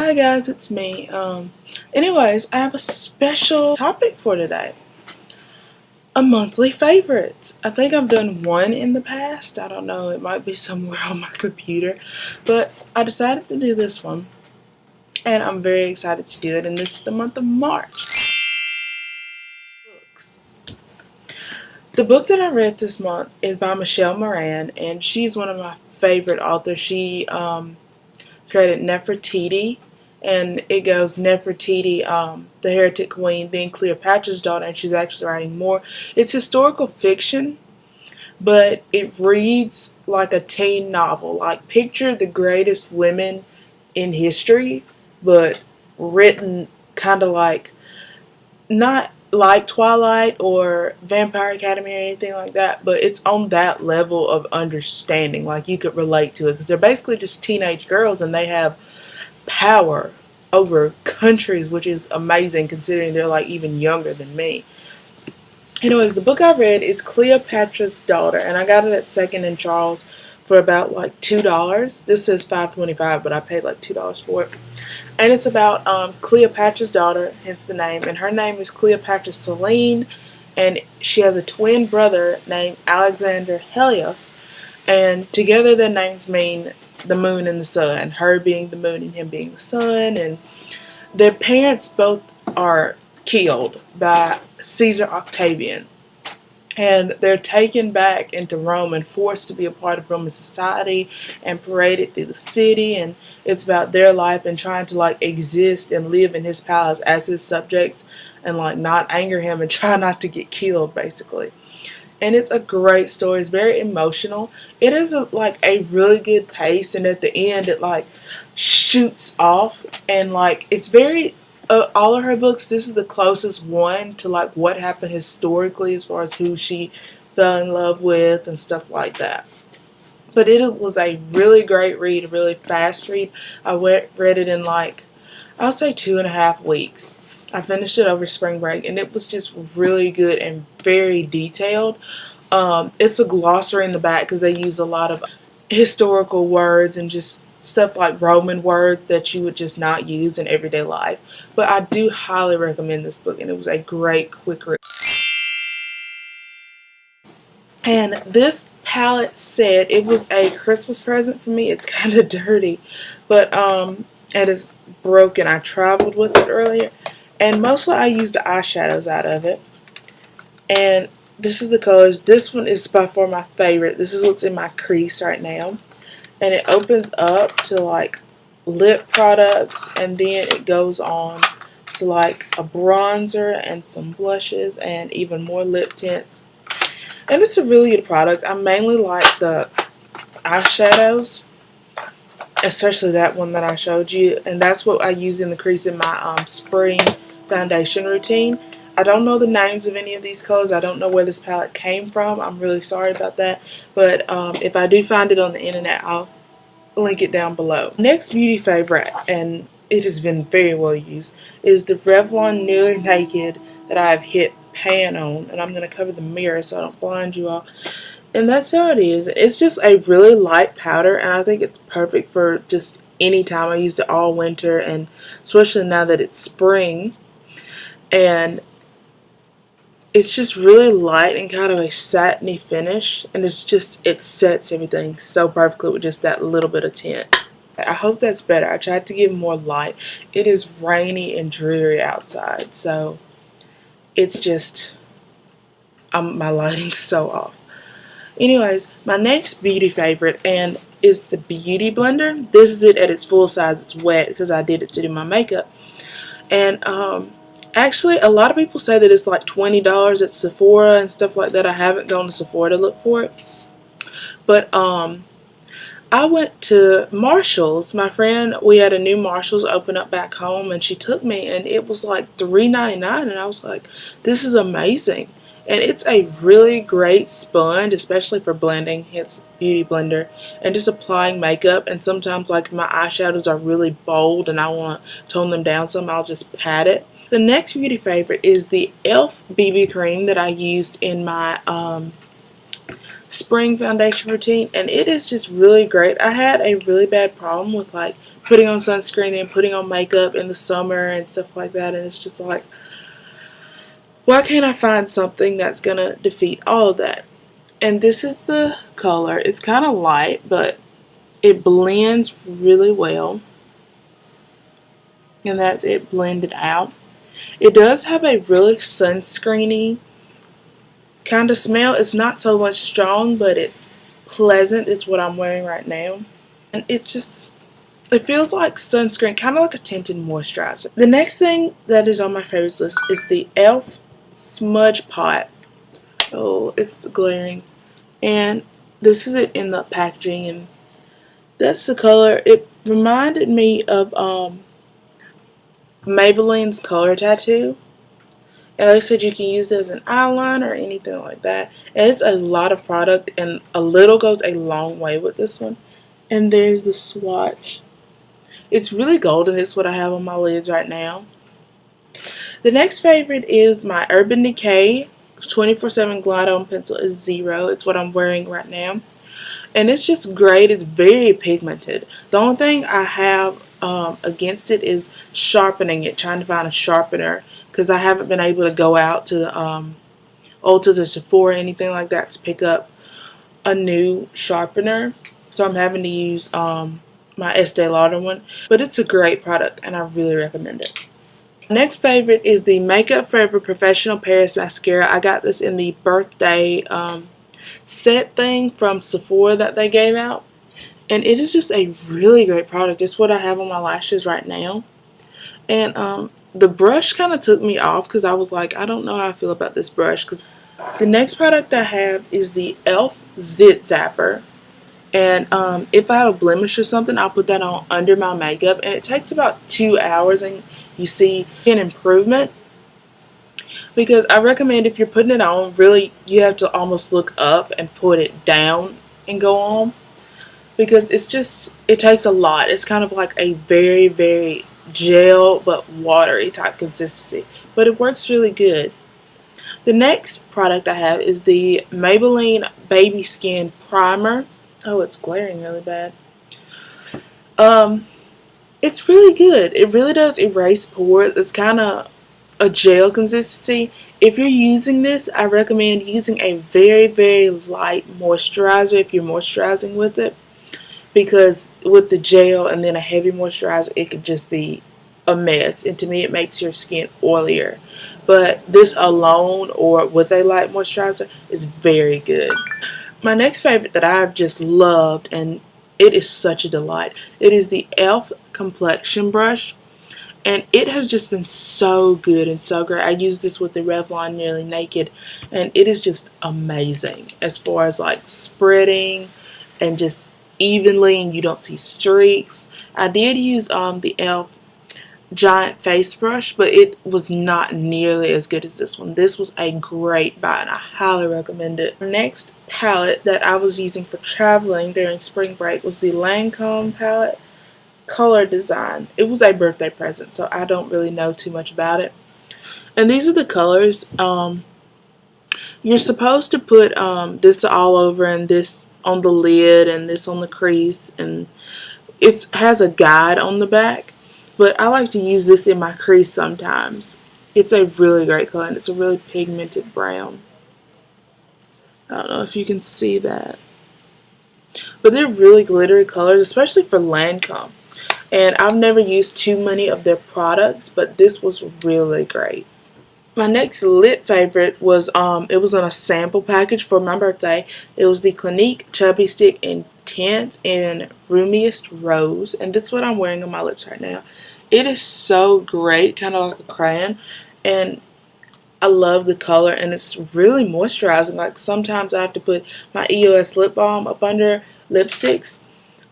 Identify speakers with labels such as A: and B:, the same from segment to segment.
A: Hi guys, it's me. Anyways, I have a special topic for today. A monthly favorites. I think I've done one in the past. I don't know, it might be somewhere on my computer. But I decided to do this one. And I'm very excited to do it. And this is the month of March. Books. The book that I read this month is by Michelle Moran. And she's one of my favorite authors. She created Nefertiti. And it goes Nefertiti, the heretic queen, being Cleopatra's daughter, and she's actually writing more. It's historical fiction, but it reads like a teen novel. Like, picture the greatest women in history, but written kind of like, not like Twilight or Vampire Academy or anything like that, but it's on that level of understanding. Like, you could relate to it because they're basically just teenage girls and they have power over countries, which is amazing considering they're like even younger than me. Anyways, the book I read is Cleopatra's Daughter, and I got it at Second and Charles for about like $2. This says $5.25, but I paid like $2 for it. And it's about Cleopatra's daughter, hence the name, and her name is Cleopatra Selene, and she has a twin brother named Alexander Helios, and together their names mean the moon and the sun, her being the moon and him being the sun. And their parents both are killed by Caesar Octavian, and they're taken back into Rome and forced to be a part of Roman society and paraded through the city. And it's about their life and trying to like exist and live in his palace as his subjects and like not anger him and try not to get killed, basically. And it's a great story. It's very emotional. It is like a really good pace, and at the end it like shoots off, and like it's very all of her books, this is the closest one to like what happened historically as far as who she fell in love with and stuff like that. But it was a really great read, a really fast read. I read it in like, I'll say 2.5 weeks. I finished it over spring break, and it was just really good and very detailed. It's a glossary in the back because they use a lot of historical words and just stuff like Roman words that you would just not use in everyday life. But I do highly recommend this book, and it was a great quick read. And this palette set, it was a Christmas present for me. It's kind of dirty, but it is broken. I traveled with it earlier. And mostly I use the eyeshadows out of it. And this is the colors. This one is by far my favorite. This is what's in my crease right now. And it opens up to like lip products. And then it goes on to like a bronzer and some blushes and even more lip tints. And it's a really good product. I mainly like the eyeshadows, especially that one that I showed you. And that's what I use in the crease in my spring foundation routine. I don't know the names of any of these colors. I don't know where this palette came from. I'm really sorry about that. But if I do find it on the internet, I'll link it down below. Next beauty favorite, and it has been very well used, is the Revlon Nearly Naked that I have hit pan on. And I'm going to cover the mirror so I don't blind you all. And that's how it is. It's just a really light powder, and I think it's perfect for just any time. I used it all winter, and especially now that it's spring. And it's just really light and kind of a satiny finish, and it's just, it sets everything so perfectly with just that little bit of tint. I hope that's better. I tried to give more light. It is rainy and dreary outside, so it's just, my lighting's so off. Anyways, my next beauty favorite and is the Beauty Blender. This is it at its full size. It's wet because I did it to do my makeup. And actually, a lot of people say that it's like $20 at Sephora and stuff like that. I haven't gone to Sephora to look for it. But I went to Marshall's. My friend, we had a new Marshall's open up back home, and she took me, and it was like $3.99, and I was like, this is amazing. And it's a really great sponge, especially for blending. It's Beauty Blender and just applying makeup. And sometimes, like, my eyeshadows are really bold and I want to tone them down some, I'll just pat it. The next beauty favorite is the e.l.f. BB cream that I used in my spring foundation routine, and it is just really great. I had a really bad problem with like putting on sunscreen and putting on makeup in the summer and stuff like that, and it's just like, why can't I find something that's gonna defeat all of that? And this is the color. It's kind of light, but it blends really well, and that's it blended out. It does have a really sunscreeny kind of smell. It's not so much strong, but it's pleasant. It's what I'm wearing right now. And it's just, it feels like sunscreen, kind of like a tinted moisturizer. The next thing that is on my favorites list is the e.l.f. Smudge Pot. Oh, it's glaring. And this is it in the packaging, and that's the color. It reminded me of Maybelline's Color Tattoo. And like I said, you can use it as an eyeliner or anything like that. And it's a lot of product, and a little goes a long way with this one. And there's the swatch. It's really golden. It's what I have on my lids right now. The next favorite is my Urban Decay 24/7 Glide On Pencil is 0. It's what I'm wearing right now. And it's just great. It's very pigmented. The only thing I have against it is sharpening it, trying to find a sharpener, because I haven't been able to go out to Ulta's or Sephora or anything like that to pick up a new sharpener. So I'm having to use my Estee Lauder one. But it's a great product, and I really recommend it. Next favorite is the Makeup Forever Professional Paris Mascara. I got this in the birthday set thing from Sephora that they gave out. And it is just a really great product. It's what I have on my lashes right now. And the brush kind of took me off because I was like, I don't know how I feel about this brush. Cause the next product I have is the e.l.f. Zit Zapper. And if I have a blemish or something, I'll put that on under my makeup. And it takes about 2 hours, and you see an improvement. Because I recommend, if you're putting it on, really you have to almost look up and put it down and go on. Because it's just, it takes a lot. It's kind of like a very, very gel but watery type consistency. But it works really good. The next product I have is the Maybelline Baby Skin Primer. Oh, it's glaring really bad. It's really good. It really does erase pores. It's kind of a gel consistency. If you're using this, I recommend using a very, very light moisturizer if you're moisturizing with it. Because with the gel and then a heavy moisturizer, it could just be a mess. And to me, it makes your skin oilier. But this alone or with a light moisturizer is very good. My next favorite that I've just loved, and it is such a delight, it is the e.l.f. Complexion Brush. And it has just been so good and so great. I used this with the Revlon Nearly Naked, and it is just amazing as far as like spreading and just evenly, and you don't see streaks. I did use the e.l.f. Giant Face Brush, but it was not nearly as good as this one. This was a great buy, and I highly recommend it. The next palette that I was using for traveling during spring break was the Lancome palette Color Design. It was a birthday present, so I don't really know too much about it. And these are the colors. You're supposed to put this all over, and this on the lid, and this on the crease, and it has a guide on the back. But I like to use this in my crease sometimes. It's a really great color, and it's a really pigmented brown. I don't know if you can see that. But they're really glittery colors, especially for Lancome. And I've never used too many of their products, but this was really great. My next lip favorite was, it was in a sample package for my birthday. It was the Clinique Chubby Stick Intense in Roomiest Rose. And this is what I'm wearing on my lips right now. It is so great, kind of like a crayon. And I love the color, and it's really moisturizing. Like sometimes I have to put my EOS lip balm up under lipsticks.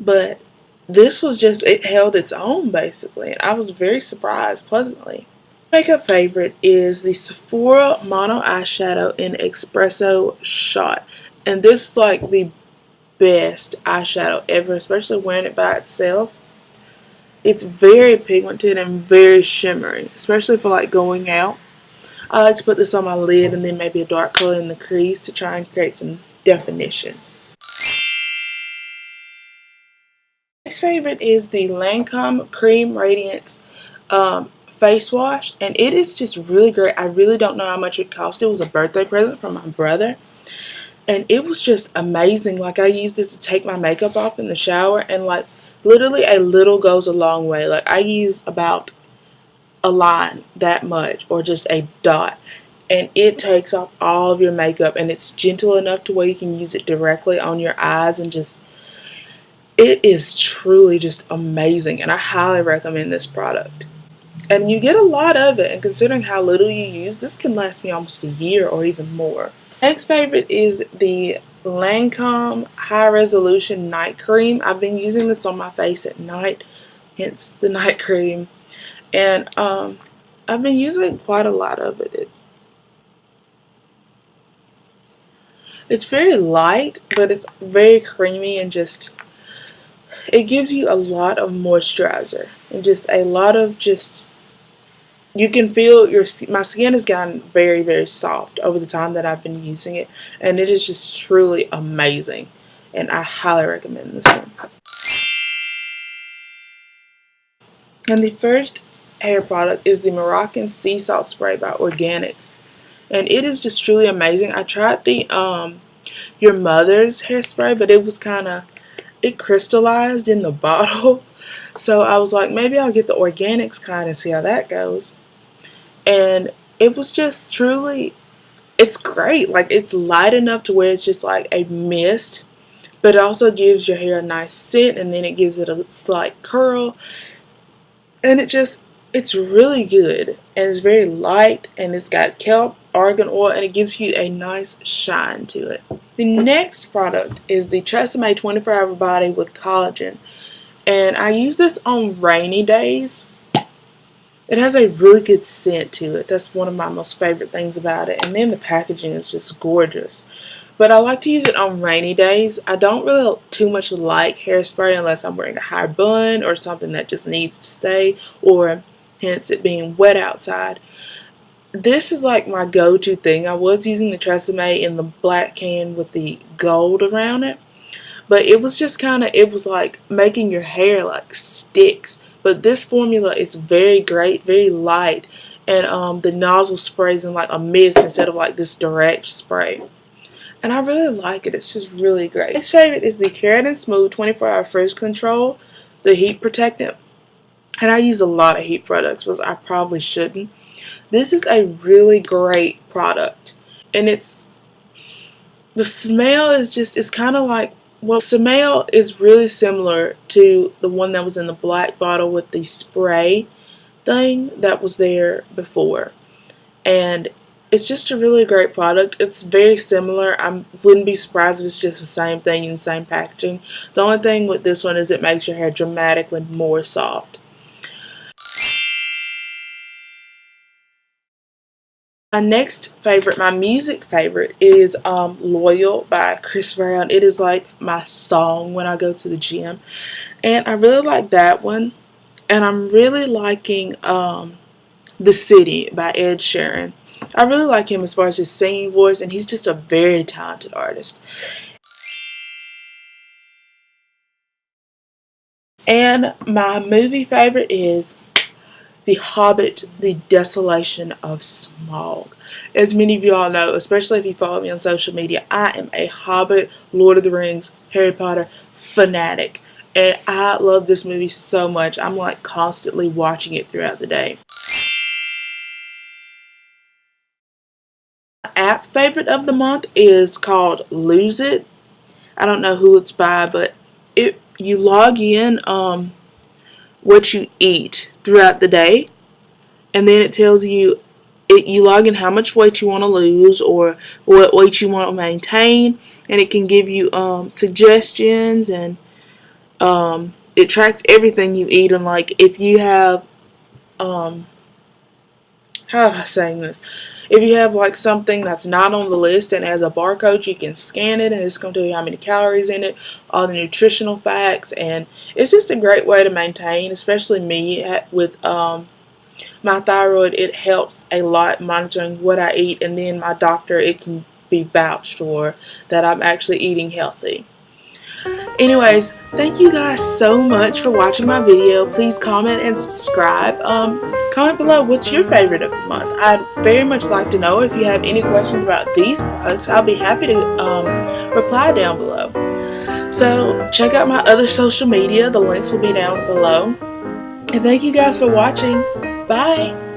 A: But this was just, it held its own basically. And I was very surprised pleasantly. Makeup favorite is the Sephora Mono Eyeshadow in Espresso Shot. And this is like the best eyeshadow ever, especially wearing it by itself. It's very pigmented and very shimmery, especially for like going out. I like to put this on my lid and then maybe a dark color in the crease to try and create some definition. Next favorite is the Lancome Cream Radiance face wash, and it is just really great. I really don't know how much it cost. It was a birthday present from my brother, and it was just amazing. Like, I used this to take my makeup off in the shower, and like literally a little goes a long way. Like, I use about a line that much or just a dot, and it takes off all of your makeup, and it's gentle enough to where you can use it directly on your eyes, and just it is truly just amazing, and I highly recommend this product. And you get a lot of it, and considering how little you use, this can last me almost a year or even more. Next favorite is the Lancome High Resolution Night Cream. I've been using this on my face at night, hence the night cream. And I've been using quite a lot of it. It's very light, but it's very creamy, and just it gives you a lot of moisturizer and just a lot of just, you can feel my skin has gotten very, very soft over the time that I've been using it, and it is just truly amazing, and I highly recommend this one. And the first hair product is the Moroccan Sea Salt Spray by Organics, and it is just truly amazing. I tried the Your Mother's hairspray, but it was it crystallized in the bottle, so I was like, maybe I'll get the Organics kind and see how that goes. And it was just truly, it's great. Like, it's light enough to where it's just like a mist, but it also gives your hair a nice scent, and then it gives it a slight curl, and it's really good, and it's very light, and it's got kelp, argan oil, and it gives you a nice shine to it. The next product is the Tresemme 24-Hour Body with Collagen, and I use this on rainy days. It has a really good scent to it. That's one of my most favorite things about it. And then the packaging is just gorgeous. But I like to use it on rainy days. I don't really too much like hairspray unless I'm wearing a high bun or something that just needs to stay, or hence it being wet outside. This is like my go-to thing. I was using the Tresemme in the black can with the gold around it, but it was just it was like making your hair like sticks. But this formula is very great, very light, and the nozzle sprays in like a mist instead of like this direct spray. And I really like it. It's just really great. Next favorite is the Keratin Smooth 24-Hour Frizz Control, the heat protectant. And I use a lot of heat products, which I probably shouldn't. This is a really great product, and the smell is just, it's kind of like, well, the smell is really similar to the one that was in the black bottle with the spray thing that was there before. And it's just a really great product. It's very similar. I wouldn't be surprised if it's just the same thing in the same packaging. The only thing with this one is it makes your hair dramatically more soft. My next favorite, my music favorite, is Loyal by Chris Brown. It is like my song when I go to the gym. And I really like that one. And I'm really liking The City by Ed Sheeran. I really like him as far as his singing voice, and he's just a very talented artist. And my movie favorite is The Hobbit, The Desolation of Smaug. As many of you all know, especially if you follow me on social media, I am a Hobbit, Lord of the Rings, Harry Potter fanatic. And I love this movie so much. I'm like constantly watching it throughout the day. My app favorite of the month is called Lose It. I don't know who it's by, but you log in what you eat throughout the day, and then it tells you, you log in how much weight you want to lose or what weight you want to maintain, and it can give you suggestions, and it tracks everything you eat. And like, if you have how am I saying this? If you have like something that's not on the list and has a barcode, you can scan it, and it's going to tell you how many calories in it, all the nutritional facts, and it's just a great way to maintain, especially me with my thyroid. It helps a lot monitoring what I eat, and then my doctor, it can be vouched for that I'm actually eating healthy. Anyways, thank you guys so much for watching my video. Please comment and subscribe. Comment below what's your favorite of the month. I'd very much like to know. If you have any questions about these products, I'll be happy to reply down below. So check out my other social media. The links will be down below. And thank you guys for watching. Bye!